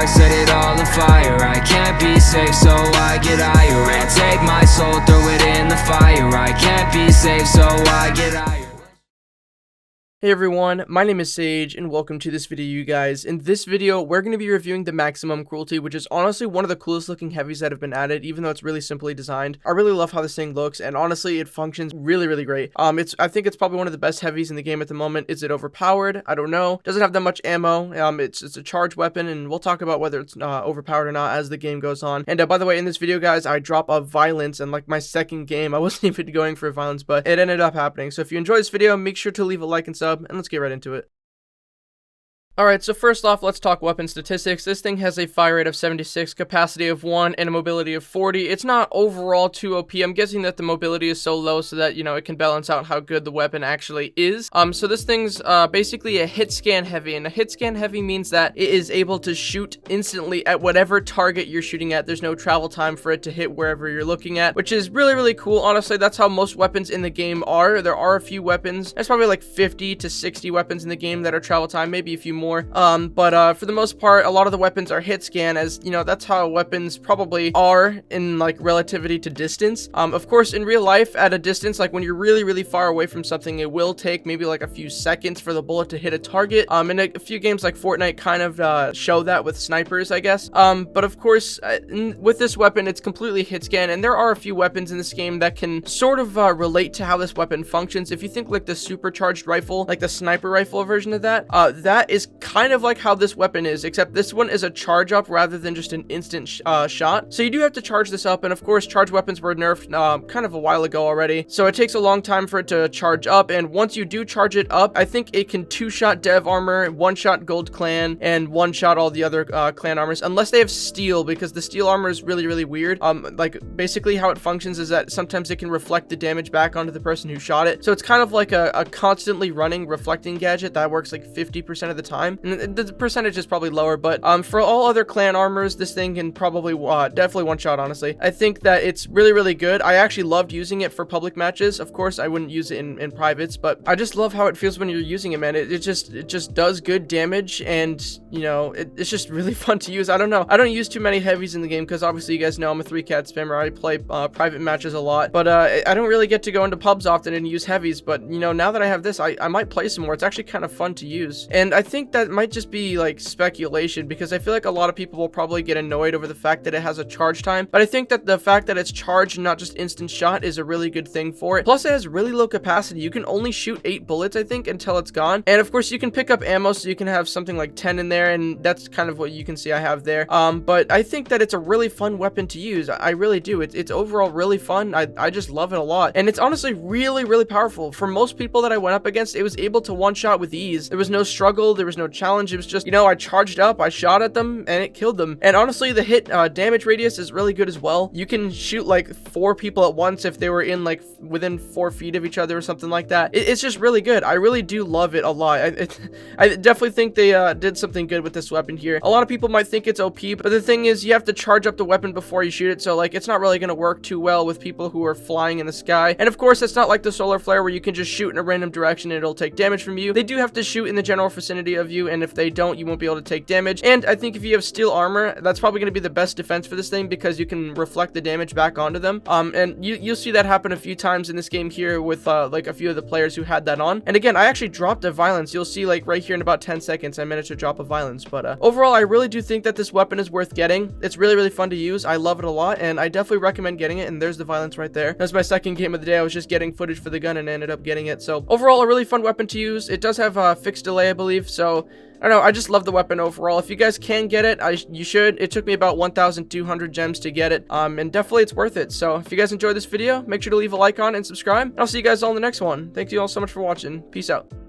set it all on fire. I can't be safe, so I get higher and take my soul, throw it in the fire. I can't be safe, so I get higher. Hey everyone, my name is Saige and welcome to this video, you guys. In this video, we're going to be reviewing the Maximum Cruelty, which is honestly one of the coolest looking heavies that have been added, even though it's really simply designed. I really love how this thing looks, and honestly, it functions really great. I think it's probably one of the best heavies in the game at the moment. Is it overpowered? I don't know. Doesn't have that much ammo. It's a charged weapon, and we'll talk about whether it's overpowered or not as the game goes on. And by the way, in this video, guys, I drop a violence, and like my second game, I wasn't even going for violence, but it ended up happening. So if you enjoyed this video, make sure to leave a like and sub, and let's get right into it. Alright, so first off, let's talk weapon statistics. This thing has a fire rate of 76, capacity of 1, and a mobility of 40. It's not overall too OP. I'm guessing that the mobility is so low so that, you know, it can balance out how good the weapon actually is. So this thing's basically a hit scan heavy, and a hit scan heavy means that it is able to shoot instantly at whatever target you're shooting at. There's no travel time for it to hit wherever you're looking at, which is really cool. Honestly, that's how most weapons in the game are. There are a few weapons. There's probably like 50 to 60 weapons in the game that are travel time, maybe a few more. But for the most part, a lot of the weapons are hit scan, as you know, that's how weapons probably are in like relativity to distance. Of course, in real life, at a distance, like when you're really far away from something, it will take maybe like a few seconds for the bullet to hit a target. And a few games like Fortnite kind of show that with snipers, I guess. But of course, with this weapon, it's completely hit scan, and there are a few weapons in this game that can sort of relate to how this weapon functions. If you think like the supercharged rifle, like the sniper rifle version of that, that is kind of like how this weapon is, except this one is a charge up rather than just an instant shot. So you do have to charge this up, and of course charge weapons were nerfed kind of a while ago already, so it takes a long time for it to charge up. And once you do charge it up, I think it can 2-shot dev armor, 1-shot gold clan, and 1-shot all the other clan armors, unless they have steel, because the steel armor is really weird. Like basically how it functions is that sometimes it can reflect the damage back onto the person who shot it, so it's kind of like a constantly running reflecting gadget that works like 50% of the time. And the percentage is probably lower, but for all other clan armors, this thing can probably definitely one-shot. Honestly, I think that it's really good. I actually loved using it for public matches. Of course, I wouldn't use it in privates, but I just love how it feels when you're using it, man. It just does good damage, and you know, it's just really fun to use. I don't know, I don't use too many heavies in the game because obviously you guys know I'm a 3-cat spammer. I play private matches a lot, but I don't really get to go into pubs often and use heavies. But you know, now that I have this, I might play some more. It's actually kind of fun to use, and I think that might just be like speculation, because I feel like a lot of people will probably get annoyed over the fact that it has a charge time, but I think that the fact that it's charged and not just instant shot is a really good thing for it. Plus, it has really low capacity. You can only shoot 8 bullets, I think, until it's gone, and of course you can pick up ammo, so you can have something like 10 in there, and that's kind of what you can see I have there. But I think that it's a really fun weapon to use. I really do. It's overall really fun. I just love it a lot, and it's honestly really powerful. For most people that I went up against, it was able to one-shot with ease. There was no struggle, there was no challenge. It was just, you know, I charged up, I shot at them, and it killed them. And honestly, the hit damage radius is really good as well. You can shoot like 4 people at once if they were in like within 4 feet of each other or something like that. It's just really good. I really do love it a lot. I definitely think they did something good with this weapon here. A lot of people might think it's OP, but the thing is, you have to charge up the weapon before you shoot it, so like it's not really going to work too well with people who are flying in the sky. And of course, it's not like the solar flare where you can just shoot in a random direction and it'll take damage from you. They do have to shoot in the general vicinity of you, and if they don't, you won't be able to take damage. And I think if you have steel armor, that's probably going to be the best defense for this thing, because you can reflect the damage back onto them. And you'll see that happen a few times in this game here with like a few of the players who had that on. And again, I actually dropped a violence. You'll see like right here in about 10 seconds I managed to drop a violence. But overall, I really do think that this weapon is worth getting. It's really fun to use. I love it a lot, and I definitely recommend getting it. And there's the violence right there. That's my second game of the day. I was just getting footage for the gun and ended up getting it. So overall, a really fun weapon to use. It does have fixed delay, I believe, so I don't know, I just love the weapon overall. If you guys can get it, you should. It took me about 1,200 gems to get it, and definitely it's worth it. So if you guys enjoyed this video, make sure to leave a like on it and subscribe, and I'll see you guys all in the next one. Thank you all so much for watching. Peace out.